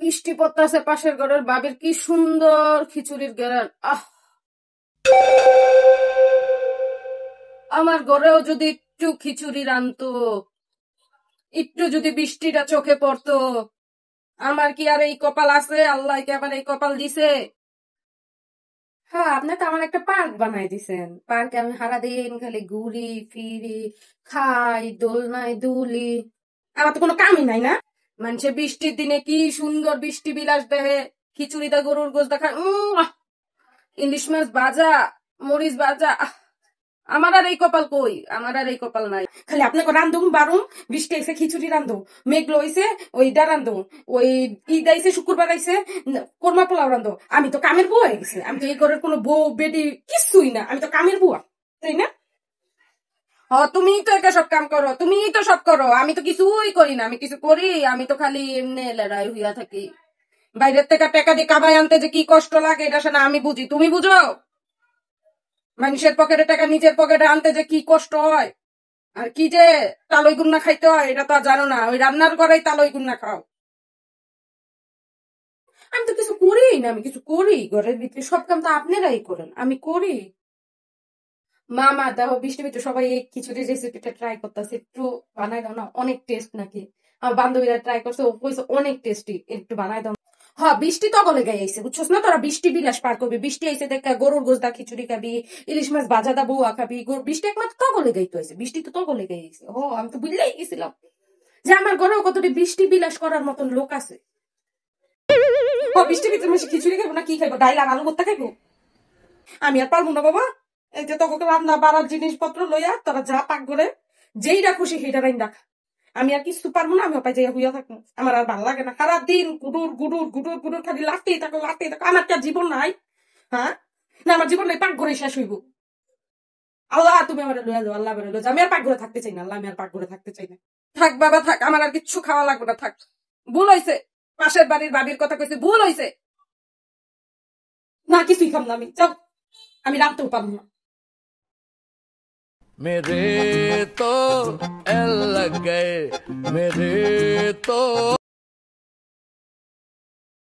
বৃষ্টি পড়তাছে, পাশের ঘরের বাবির কি সুন্দর খিচুড়ির ঘেরান। আমার ঘরেও যদি একটু খিচুড়ি রানতো, একটু যদি বৃষ্টিটা চোখে পড়তো। আমার কি আর এই কপাল আছে? আল্লাহ কি আবার এই কপাল দিছে? হ্যাঁ, আপনি তো আমার একটা পার্ক বানাই দিছেন। পার্কে আমি সারাদিন খালি ঘুরি ফিরি, খাই, দোলনায় দুলি। আমার তো কোনো কামই নাই না? মানুষে বৃষ্টির দিনে কি সুন্দর বৃষ্টি বিলাস দেহে, খিচুড়িটা গরুর গোশ দেখা, ইলিশ মাছ ভাজা, মরিচ ভাজা। আমার আর এই কপাল কই? আমার আর এই কপাল নাই। খালি আপনাকে রান্ধুম বারুম, বৃষ্টি আইসে খিচুড়ি রান্ধু, মেঘলো হইছে ওইটা রান্ধু, ওই ঈদ আইসে শুক্রবার আইসে কোরমা পোলাও রান্ধু। আমি তো কামের বুয়া হয়ে গেছি। আমি তো এই ঘরের কোনো বউ বেটি কিছুই না, আমি তো কামের বুয়া, তাই না? তুমিই তো একা সব কাম করো, তুমিই তো সব করো, আমি তো কিছুই করি না। আমি কিছু করি? আমি তো খালি এমনি লড়াই হইয়া থাকি। বাইরের থেকে টাকা দিয়ে কামাই আনতে যে কি কষ্ট লাগে এটা সেটা আমি বুঝি, তুমি বুঝো? মানুষের পকেটে টাকা নিজের পকেটে আনতে যে কি কষ্ট হয়, আর কি যে তালই গুন্না খাইতে হয় এটা তো আর জানো না। ওই রান্নার করেই তালই গুন্না খাও। আমি তো কিছু করি না, আমি কিছু করি ঘরের ভিতরে সব কাম তো আপনারাই করেন, আমি করি। মামা দেখো, বৃষ্টি ভিতরে সবাই এই খিচুড়ি রেসিপিটা ট্রাই করতেছে, একটু বানাই দাও না, অনেক টেস্ট নাকি। আমার বান্ধবীরা ট্রাই করছে, ও কইছে অনেক টেস্টি, একটু বানাই দাও। হ্যাঁ, বৃষ্টি তগলে গায়ে আইছে, বুঝছস না? তোরা বৃষ্টি বিলাস পার করবি, বৃষ্টি আইছে দেখা গরুর গোশ দা খিচুড়ি খাবি, ইলিশ মাছ ভাজা দা বউয়া খাবি। বৃষ্টি একমাত্র তগলে গাইতে হয়েছে, বৃষ্টি তো তগলে গায়ে আইছে। ও, আমি তো বুঝলেই গেছিলাম যে আমার ঘরেও কতটি বৃষ্টি বিলাস করার মতন লোক আছে। ও, বৃষ্টির ভিতরে মাসে খিচুড়ি খাইবো না কি খাইবো? ডাইল আর আলু ভর্তা খাইবো? আমি আর পারবো না বাবা। এই যে তোকে রান্না বাড়ার জিনিসপত্র লইয়া তোরা যা পাক করে, যেইটা খুশি সেইটা রাইন রাখ। আমি আর কিছু পারবো না, আমি অপাই যাইয়া হইয়া থাকবো। আমার আর ভালো লাগে না, সারাদিন গুডুর গুডুর গুডুর গুডুর খালি লাফতেই থাকো লাফতেই থাকো। আমার কি আর জীবন নাই? হ্যাঁ, না আমার জীবন নাই, পাক ঘরে শেষ হইব। আল্লাহ তুমি আমার লইয়া যাও, আল্লাহ বেরো যাও। আমি আর পাক ঘরে থাকতে চাই না, আল্লাহ আমি আর পাক ঘরে থাকতে চাই না। থাক বাবা থাক, আমার আর কিচ্ছু খাওয়া লাগবে না, থাক। ভুল হয়েছে, পাশের বাড়ির বাবির কথা কইছে, ভুল হয়েছে। না, কিছুই খাম না আমি, যাও। আমি রাখতেও পারবো না। मेरे तो एल लग गए मेरे तो